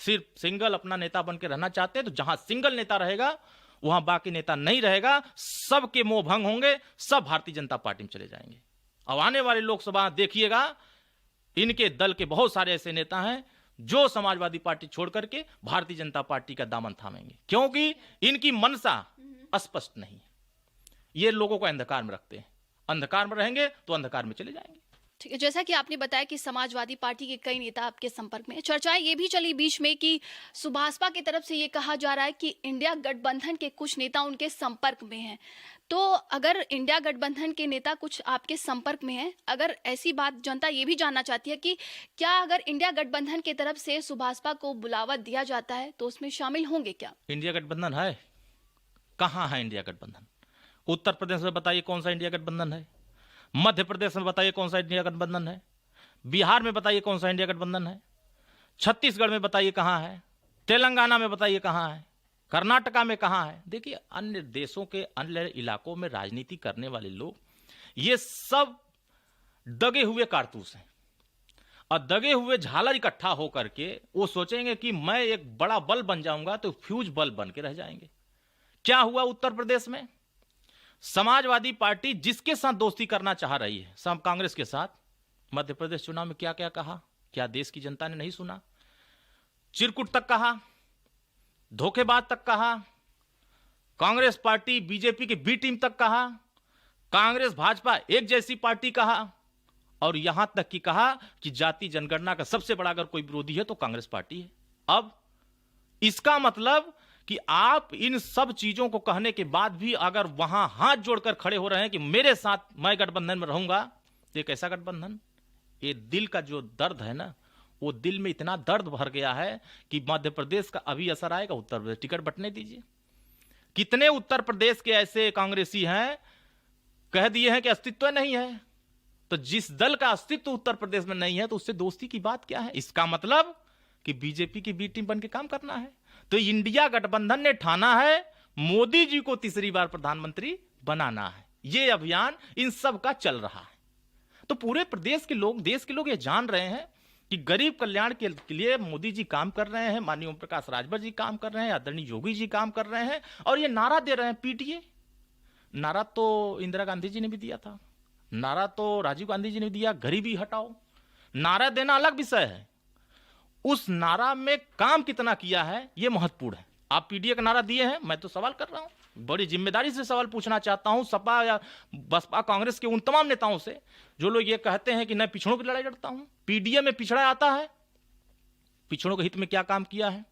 सिर्फ सिंगल अपना नेता बन के रहना चाहते हैं, तो जहां सिंगल नेता रहेगा वहां बाकी नेता नहीं रहेगा, सबके मोह भंग होंगे, सब भारतीय जनता पार्टी में चले जाएंगे। अब आने वाली लोकसभा देखिएगा, इनके दल के बहुत सारे ऐसे नेता हैं जो समाजवादी पार्टी छोड़ करके भारतीय जनता पार्टी का दामन थामेंगे, क्योंकि इनकी मनसा स्पष्ट नहीं है। ये लोगों को अंधकार में रखते हैं, अंधकार में रहेंगे तो अंधकार में चले जाएंगे। ठीक है, जैसा कि आपने बताया कि समाजवादी पार्टी के कई नेता आपके संपर्क में हैं। चर्चाएं ये भी चली बीच में कि सुभाषपा की तरफ से ये कहा जा रहा है कि इंडिया गठबंधन के कुछ नेता उनके संपर्क में हैं। तो अगर इंडिया गठबंधन के नेता कुछ आपके संपर्क में हैं, अगर ऐसी बात, जनता ये भी जानना चाहती है कि क्या अगर इंडिया गठबंधन की तरफ से सुभाषपा को बुलावा दिया जाता है तो उसमें शामिल होंगे क्या? इंडिया गठबंधन है? कहां है इंडिया गठबंधन? उत्तर प्रदेश में बताइए कौन सा इंडिया गठबंधन है, मध्य प्रदेश में बताइए कौन सा इंडिया गठबंधन है, बिहार में बताइए कौन सा इंडिया गठबंधन है, छत्तीसगढ़ में बताइए कहां है, तेलंगाना में बताइए कहां है, कर्नाटका में कहां है। देखिए, अन्य देशों के अन्य इलाकों में राजनीति करने वाले लोग ये सब दगे हुए कारतूस हैं, और दगे हुए झालर इकट्ठा होकर के वो सोचेंगे कि मैं एक बड़ा बल बन जाऊंगा, तो फ्यूज बल बन के रह जाएंगे। क्या हुआ उत्तर प्रदेश में? समाजवादी पार्टी जिसके साथ दोस्ती करना चाह रही है, सब कांग्रेस के साथ, मध्य प्रदेश चुनाव में क्या क्या कहा? क्या देश की जनता ने नहीं सुना? चिरकुट तक कहा, धोखेबाज तक कहा, कांग्रेस पार्टी बीजेपी की बी टीम तक कहा, कांग्रेस भाजपा एक जैसी पार्टी कहा, और यहां तक कि कहा कि जाति जनगणना का सबसे बड़ा अगर कोई विरोधी है तो कांग्रेस पार्टी है। अब इसका मतलब कि आप इन सब चीजों को कहने के बाद भी अगर वहां हाथ जोड़कर खड़े हो रहे हैं कि मेरे साथ मैं गठबंधन में रहूंगा, तो एक ऐसा गठबंधन, ये दिल का जो दर्द है ना, वो दिल में इतना दर्द भर गया है कि मध्य प्रदेश का अभी असर आएगा, उत्तर प्रदेश टिकट बंटने दीजिए। कितने उत्तर प्रदेश के ऐसे कांग्रेसी हैं कह दिए हैं कि अस्तित्व नहीं है, तो जिस दल का अस्तित्व उत्तर प्रदेश में नहीं है तो उससे दोस्ती की बात क्या है? इसका मतलब कि बीजेपी की बी टीम बन के काम करना है। तो इंडिया गठबंधन ने ठाना है मोदी जी को तीसरी बार प्रधानमंत्री बनाना है। ये अभियान इन सब का चल रहा है। तो पूरे प्रदेश के लोग, देश के लोग ये जान रहे हैं कि गरीब कल्याण के लिए मोदी जी काम कर रहे हैं, माननीय ओम प्रकाश राजभर जी काम कर रहे हैं, आदरणीय योगी जी काम कर रहे हैं, और ये नारा दे रहे हैं पीटीए। नारा तो इंदिरा गांधी जी ने भी दिया था, नारा तो राजीव गांधी जी ने दिया, गरीबी हटाओ। नारा देना अलग विषय है, उस नारा में काम कितना किया है ये महत्वपूर्ण है। आप पीडीए का नारा दिए हैं, मैं तो सवाल कर रहा हूं, बड़ी जिम्मेदारी से सवाल पूछना चाहता हूं सपा या बसपा कांग्रेस के उन तमाम नेताओं से जो लोग ये कहते हैं कि मैं पिछड़ों की लड़ाई लड़ता हूं। पीडीए में पिछड़ा आता है, पिछड़ों के हित में क्या काम किया है?